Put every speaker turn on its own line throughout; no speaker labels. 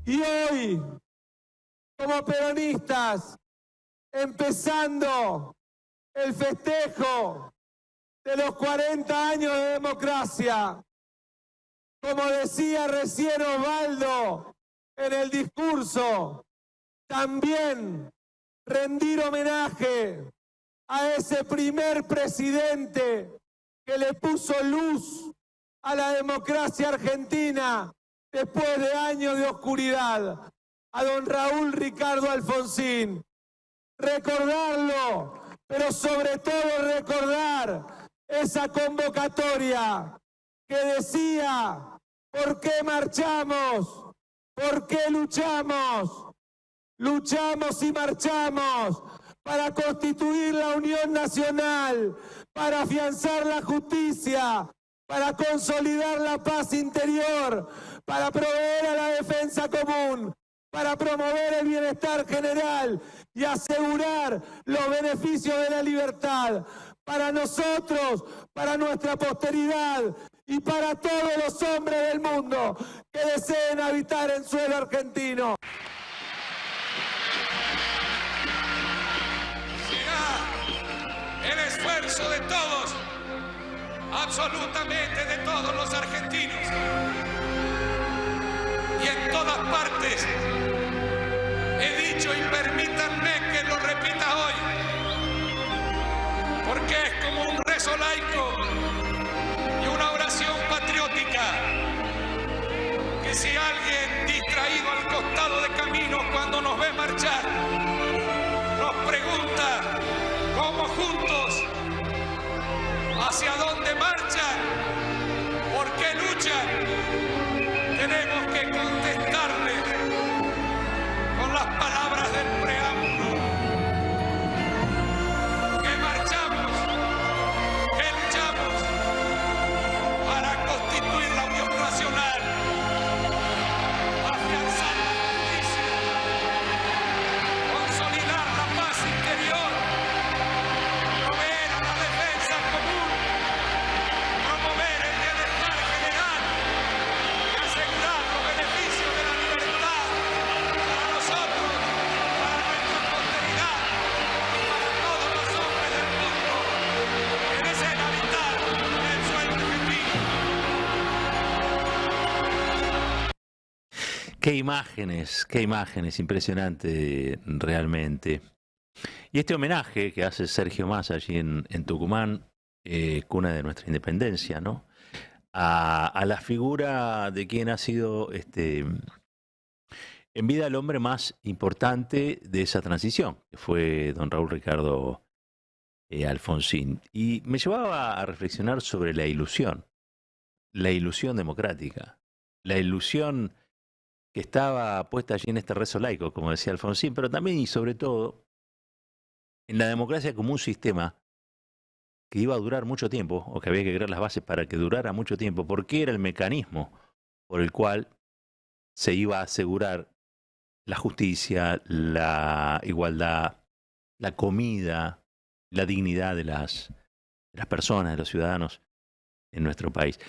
Y hoy, como peronistas, empezando el festejo de los 40 años de democracia, como decía recién Osvaldo en el discurso, también rendir homenaje a ese primer presidente que le puso luz a la democracia argentina después de años de oscuridad, a don Raúl Ricardo Alfonsín. Recordarlo, pero sobre todo recordar esa convocatoria que decía: ¿por qué marchamos? ¿Por qué luchamos? Luchamos y marchamos para constituir la Unión Nacional, para afianzar la justicia, para consolidar la paz interior, para proveer a la defensa común, para promover el bienestar general y asegurar los beneficios de la libertad para nosotros, para nuestra posteridad y para todos los hombres del mundo que deseen habitar en suelo argentino.
Será el esfuerzo de todos, absolutamente de todos los argentinos. Y en todas partes he dicho, y permítanme que lo repita hoy, porque es como un rezo laico y una oración patriótica, que si alguien distraído al costado de camino cuando nos ve marchar nos pregunta cómo juntos, hacia dónde marchan, por qué luchan, tenemos que contestarle con las palabras del preámbulo: que marchamos, que luchamos para constituir la Unión Nacional, afianzar la justicia, consolidar la paz interior, proveer a la defensa común, promover el bienestar general y asegurar los beneficios de la libertad para nosotros, para nuestra posteridad y para todos los hombres del mundo que deseen habitar en el suelo argentino.
Qué imágenes, impresionante realmente. Y este homenaje que hace Sergio Massa allí en Tucumán, cuna de nuestra independencia, ¿no? A la figura de quien ha sido en vida el hombre más importante de esa transición, que fue don Raúl Ricardo Alfonsín. Y me llevaba a reflexionar sobre la ilusión democrática, la ilusión que estaba puesta allí en este rezo laico, como decía Alfonsín, pero también y sobre todo en la democracia como un sistema que iba a durar mucho tiempo, o que había que crear las bases para que durara mucho tiempo, porque era el mecanismo por el cual se iba a asegurar la justicia, la igualdad, la comida, la dignidad de las personas, de los ciudadanos en nuestro país.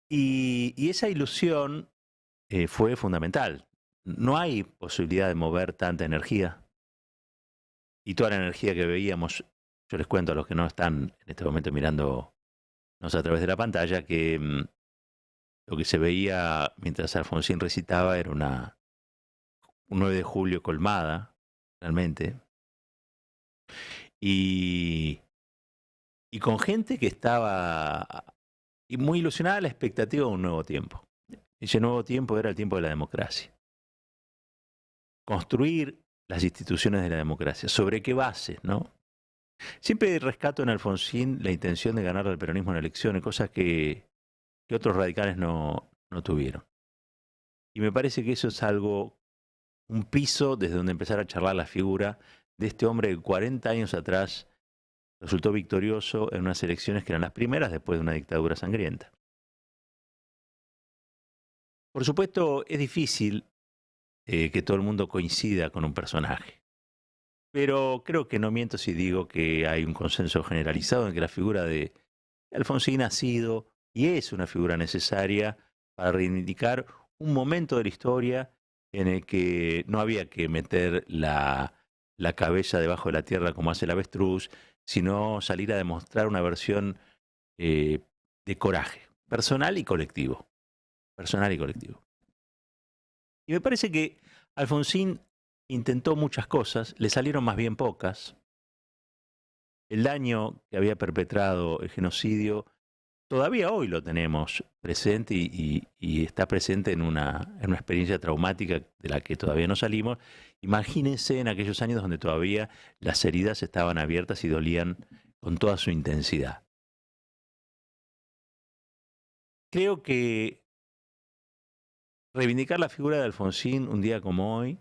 Y esa ilusión fue fundamental. No hay posibilidad de mover tanta energía, y toda la energía que veíamos, yo les cuento a los que no están en este momento mirándonos a través de la pantalla, que lo que se veía mientras Alfonsín recitaba era un 9 de julio colmada, realmente, y con gente que estaba muy ilusionada a la expectativa de un nuevo tiempo. Ese nuevo tiempo era el tiempo de la democracia. Construir las instituciones de la democracia. ¿Sobre qué bases, no? Siempre rescato en Alfonsín la intención de ganar al peronismo en elecciones, cosas que otros radicales no tuvieron. Y me parece que eso es un piso desde donde empezar a charlar la figura de este hombre que 40 años atrás resultó victorioso en unas elecciones que eran las primeras después de una dictadura sangrienta. Por supuesto, es difícil que todo el mundo coincida con un personaje. Pero creo que no miento si digo que hay un consenso generalizado en que la figura de Alfonsín ha sido y es una figura necesaria para reivindicar un momento de la historia en el que no había que meter la cabeza debajo de la tierra como hace el avestruz, sino salir a demostrar una versión de coraje, personal y colectivo. Personal y colectivo. Y me parece que Alfonsín intentó muchas cosas, le salieron más bien pocas. El daño que había perpetrado el genocidio todavía hoy lo tenemos presente y está presente en una experiencia traumática de la que todavía no salimos. Imagínense en aquellos años donde todavía las heridas estaban abiertas y dolían con toda su intensidad. Creo que reivindicar la figura de Alfonsín un día como hoy,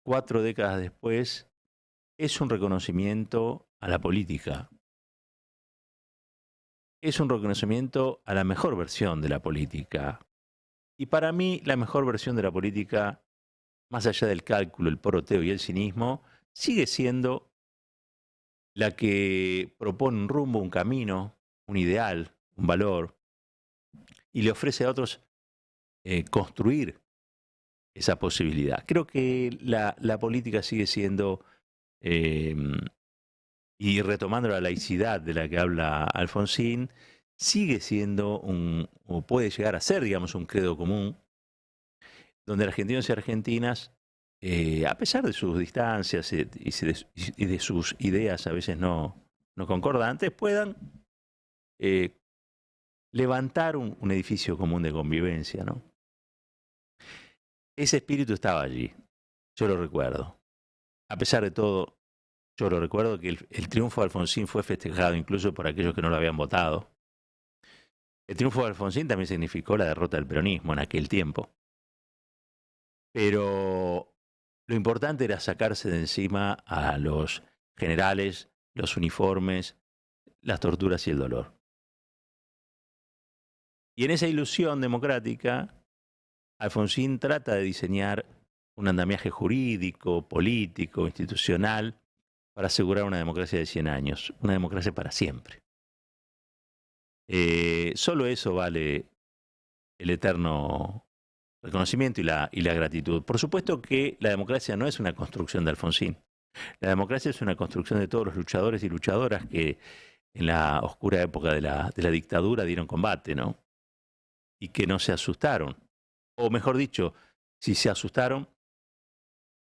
4 décadas después, es un reconocimiento a la política. Es un reconocimiento a la mejor versión de la política. Y para mí, la mejor versión de la política, más allá del cálculo, el poroteo y el cinismo, sigue siendo la que propone un rumbo, un camino, un ideal, un valor, y le ofrece a otros construir esa posibilidad. Creo que la política sigue siendo, y retomando la laicidad de la que habla Alfonsín, sigue siendo o puede llegar a ser, digamos, un credo común, donde argentinos y argentinas, a pesar de sus distancias y de sus ideas a veces no concordantes, puedan levantar un edificio común de convivencia, ¿no? Ese espíritu estaba allí, yo lo recuerdo. A pesar de todo, yo lo recuerdo que el triunfo de Alfonsín fue festejado incluso por aquellos que no lo habían votado. El triunfo de Alfonsín también significó la derrota del peronismo en aquel tiempo. Pero lo importante era sacarse de encima a los generales, los uniformes, las torturas y el dolor. Y en esa ilusión democrática, Alfonsín trata de diseñar un andamiaje jurídico, político, institucional, para asegurar una democracia de 100 años, una democracia para siempre. Solo eso vale el eterno reconocimiento y la gratitud. Por supuesto que la democracia no es una construcción de Alfonsín. La democracia es una construcción de todos los luchadores y luchadoras que en la oscura época de la dictadura dieron combate, ¿no? Y que no se asustaron. O mejor dicho, si se asustaron,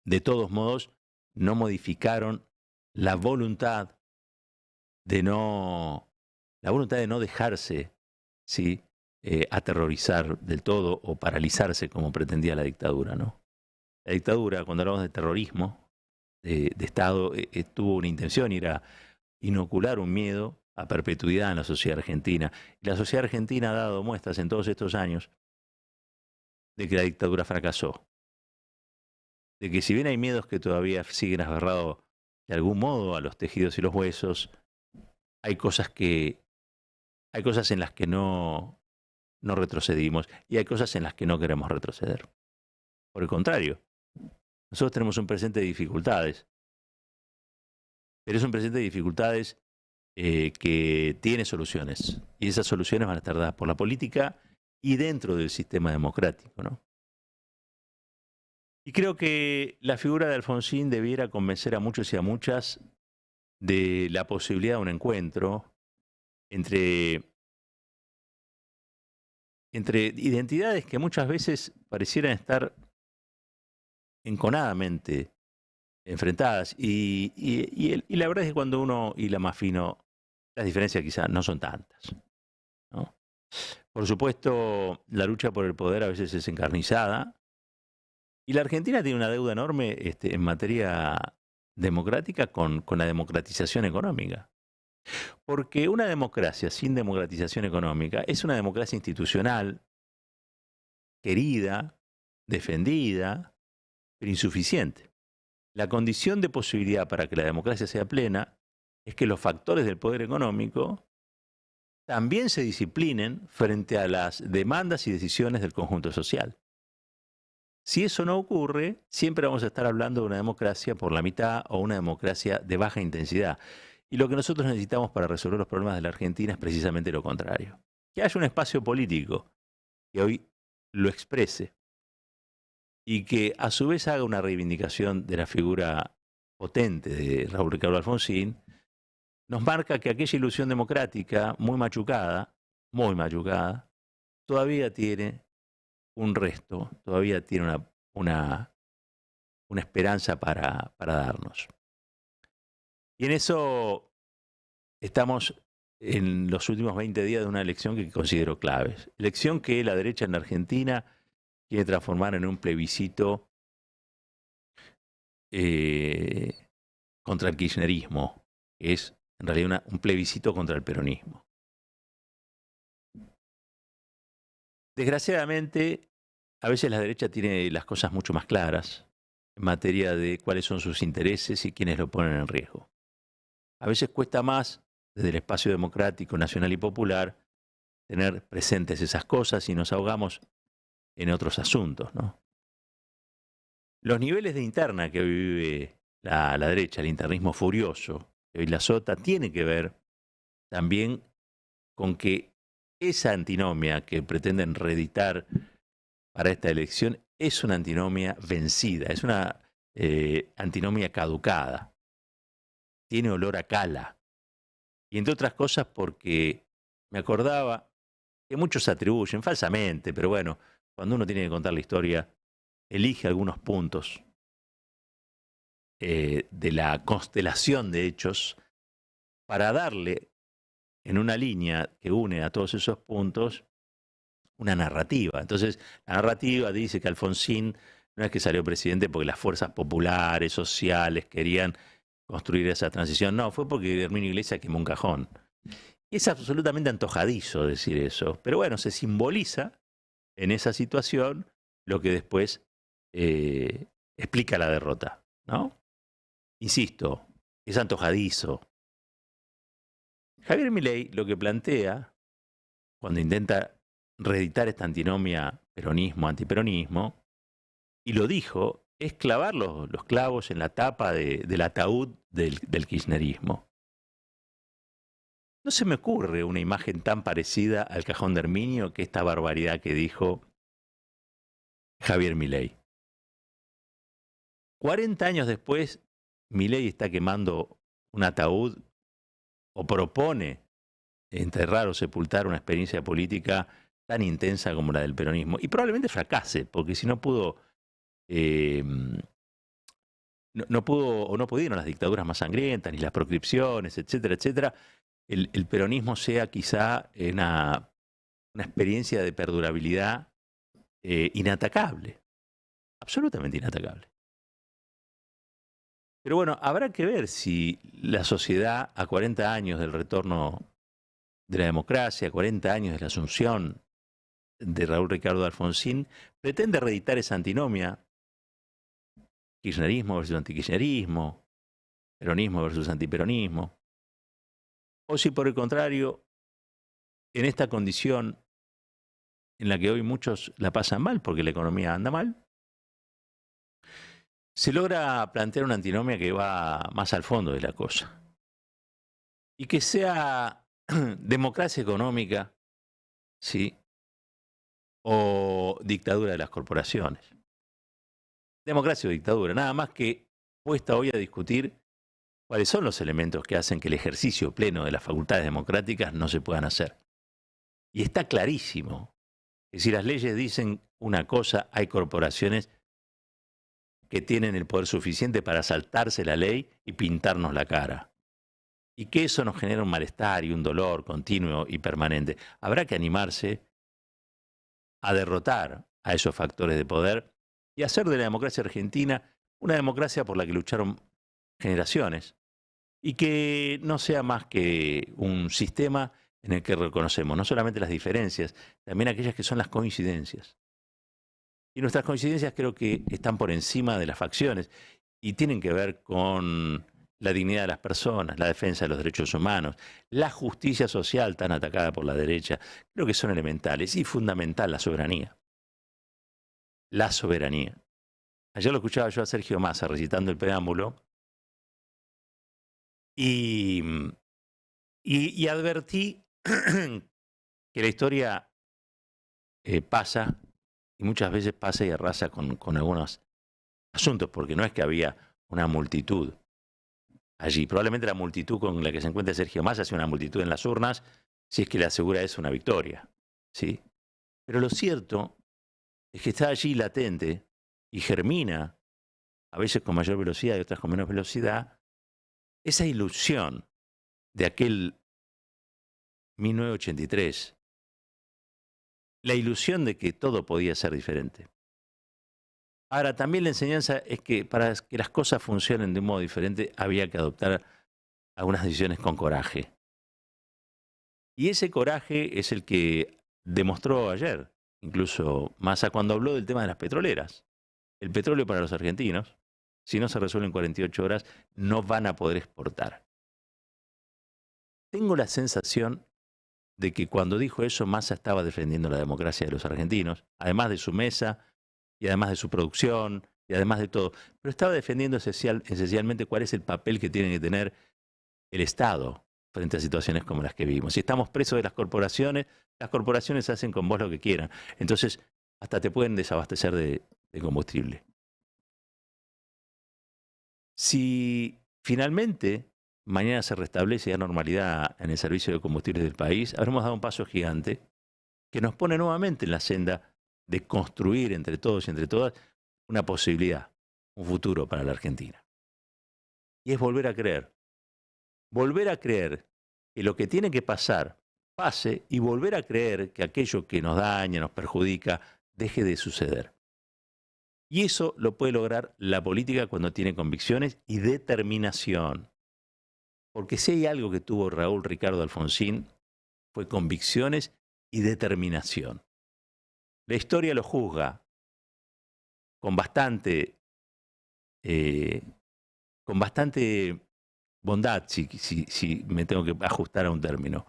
de todos modos no modificaron la voluntad de no dejarse, ¿sí?, aterrorizar del todo o paralizarse como pretendía la dictadura, ¿no? La dictadura, cuando hablamos de terrorismo de Estado, tuvo una intención, y era inocular un miedo a perpetuidad en la sociedad argentina. Y la sociedad argentina ha dado muestras en todos estos años de que la dictadura fracasó. De que si bien hay miedos que todavía siguen agarrados de algún modo a los tejidos y los huesos, hay cosas en las que no retrocedimos y hay cosas en las que no queremos retroceder. Por el contrario, nosotros tenemos un presente de dificultades, pero es un presente de dificultades que tiene soluciones, y esas soluciones van a estar dadas por la política y dentro del sistema democrático, ¿no? Y creo que la figura de Alfonsín debiera convencer a muchos y a muchas de la posibilidad de un encuentro entre identidades que muchas veces parecieran estar enconadamente enfrentadas. Y la verdad es que cuando uno hila más fino, las diferencias quizás no son tantas, ¿no? Por supuesto, la lucha por el poder a veces es encarnizada. Y la Argentina tiene una deuda enorme en materia democrática con la democratización económica. Porque una democracia sin democratización económica es una democracia institucional, querida, defendida, pero insuficiente. La condición de posibilidad para que la democracia sea plena es que los factores del poder económico también se disciplinen frente a las demandas y decisiones del conjunto social. Si eso no ocurre, siempre vamos a estar hablando de una democracia por la mitad o una democracia de baja intensidad. Y lo que nosotros necesitamos para resolver los problemas de la Argentina es precisamente lo contrario. Que haya un espacio político que hoy lo exprese, y que a su vez haga una reivindicación de la figura potente de Raúl Ricardo Alfonsín, nos marca que aquella ilusión democrática, muy machucada, todavía tiene un resto, todavía tiene una esperanza para darnos. Y en eso estamos en los últimos 20 días de una elección que considero claves. Elección que la derecha en la Argentina quiere transformar en un plebiscito contra el kirchnerismo, que es en realidad un plebiscito contra el peronismo. Desgraciadamente, a veces la derecha tiene las cosas mucho más claras en materia de cuáles son sus intereses y quiénes lo ponen en riesgo. A veces cuesta más, desde el espacio democrático, nacional y popular, tener presentes esas cosas y nos ahogamos en otros asuntos, ¿no? Los niveles de interna que hoy vive la derecha, el internismo furioso que hoy la azota, tiene que ver también con que esa antinomia que pretenden reeditar para esta elección es una antinomia vencida, es una antinomia caducada. Tiene olor a cala. Y entre otras cosas porque me acordaba que muchos atribuyen, falsamente, pero bueno, cuando uno tiene que contar la historia, elige algunos puntos de la constelación de hechos para darle en una línea que une a todos esos puntos una narrativa. Entonces, la narrativa dice que Alfonsín no es que salió presidente porque las fuerzas populares, sociales, querían construir esa transición. No, fue porque Herminio Iglesias quemó un cajón. Y es absolutamente antojadizo decir eso. Pero bueno, se simboliza en esa situación lo que después explica la derrota, ¿no? Insisto, es antojadizo. Javier Milei lo que plantea, cuando intenta reeditar esta antinomia peronismo-antiperonismo, y lo dijo, es clavar los clavos en la tapa del ataúd del kirchnerismo. No se me ocurre una imagen tan parecida al cajón de Herminio que esta barbaridad que dijo Javier Milei. 40 años después, Milei está quemando un ataúd o propone enterrar o sepultar una experiencia política tan intensa como la del peronismo. Y probablemente fracase, porque si no pudo, no pudo o no pudieron las dictaduras más sangrientas, ni las proscripciones, etcétera, etcétera, el peronismo sea quizá una experiencia de perdurabilidad inatacable, absolutamente inatacable. Pero bueno, habrá que ver si la sociedad a 40 años del retorno de la democracia, 40 años de la asunción de Raúl Ricardo Alfonsín, pretende reeditar esa antinomia, kirchnerismo versus antikirchnerismo, peronismo versus antiperonismo, o si por el contrario, en esta condición en la que hoy muchos la pasan mal porque la economía anda mal, se logra plantear una antinomia que va más al fondo de la cosa. Y que sea democracia económica, ¿sí?, o dictadura de las corporaciones. Democracia o dictadura, nada más que puesta hoy a discutir cuáles son los elementos que hacen que el ejercicio pleno de las facultades democráticas no se puedan hacer. Y está clarísimo que si las leyes dicen una cosa, hay corporaciones que tienen el poder suficiente para saltarse la ley y pintarnos la cara. Y que eso nos genera un malestar y un dolor continuo y permanente. Habrá que animarse a derrotar a esos factores de poder y hacer de la democracia argentina una democracia por la que lucharon generaciones y que no sea más que un sistema en el que reconocemos no solamente las diferencias, también aquellas que son las coincidencias. Y nuestras coincidencias creo que están por encima de las facciones y tienen que ver con la dignidad de las personas, la defensa de los derechos humanos, la justicia social tan atacada por la derecha. Creo que son elementales y fundamental la soberanía. La soberanía. Ayer lo escuchaba yo a Sergio Massa recitando el preámbulo y advertí que la historia pasa y muchas veces pasa y arrasa con algunos asuntos, porque no es que había una multitud allí. Probablemente la multitud con la que se encuentra Sergio Massa sea una multitud en las urnas, si es que le asegura eso una victoria, ¿sí? Pero lo cierto es que está allí latente y germina, a veces con mayor velocidad y otras con menos velocidad, esa ilusión de aquel 1983, la ilusión de que todo podía ser diferente. Ahora, también la enseñanza es que para que las cosas funcionen de un modo diferente había que adoptar algunas decisiones con coraje. Y ese coraje es el que demostró ayer, incluso Massa, cuando habló del tema de las petroleras. El petróleo para los argentinos, si no se resuelve en 48 horas, no van a poder exportar. Tengo la sensación de que cuando dijo eso, Massa estaba defendiendo la democracia de los argentinos, además de su mesa, y además de su producción, y además de todo. Pero estaba defendiendo esencialmente cuál es el papel que tiene que tener el Estado frente a situaciones como las que vivimos. Si estamos presos de las corporaciones hacen con vos lo que quieran. Entonces, hasta te pueden desabastecer de combustible. Si finalmente mañana se restablece la normalidad en el servicio de combustibles del país, habremos dado un paso gigante que nos pone nuevamente en la senda de construir entre todos y entre todas una posibilidad, un futuro para la Argentina. Y es volver a creer que lo que tiene que pasar, pase, y volver a creer que aquello que nos daña, nos perjudica, deje de suceder. Y eso lo puede lograr la política cuando tiene convicciones y determinación. Porque si hay algo que tuvo Raúl Ricardo Alfonsín, fue convicciones y determinación. La historia lo juzga con bastante bondad, si me tengo que ajustar a un término.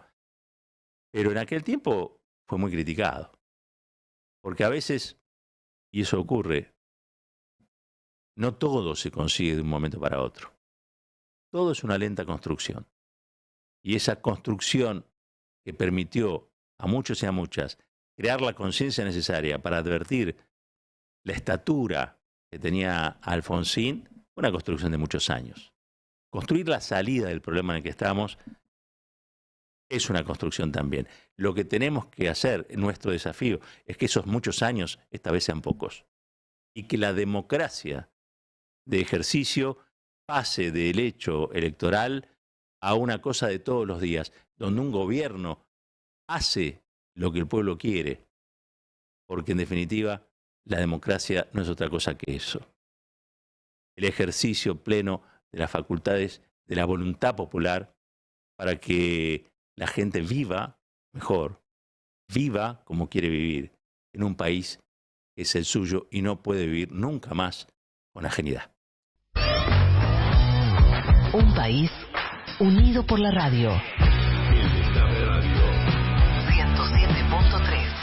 Pero en aquel tiempo fue muy criticado. Porque a veces, y eso ocurre, no todo se consigue de un momento para otro. Todo es una lenta construcción. Y esa construcción que permitió a muchos y a muchas crear la conciencia necesaria para advertir la estatura que tenía Alfonsín, fue una construcción de muchos años. Construir la salida del problema en el que estamos es una construcción también. Lo que tenemos que hacer, nuestro desafío, es que esos muchos años esta vez sean pocos. Y que la democracia de ejercicio pase del hecho electoral a una cosa de todos los días, donde un gobierno hace lo que el pueblo quiere, porque en definitiva la democracia no es otra cosa que eso. El ejercicio pleno de las facultades de la voluntad popular para que la gente viva mejor, viva como quiere vivir, en un país que es el suyo y no puede vivir nunca más con ajenidad.
Un país unido por la radio. 107.3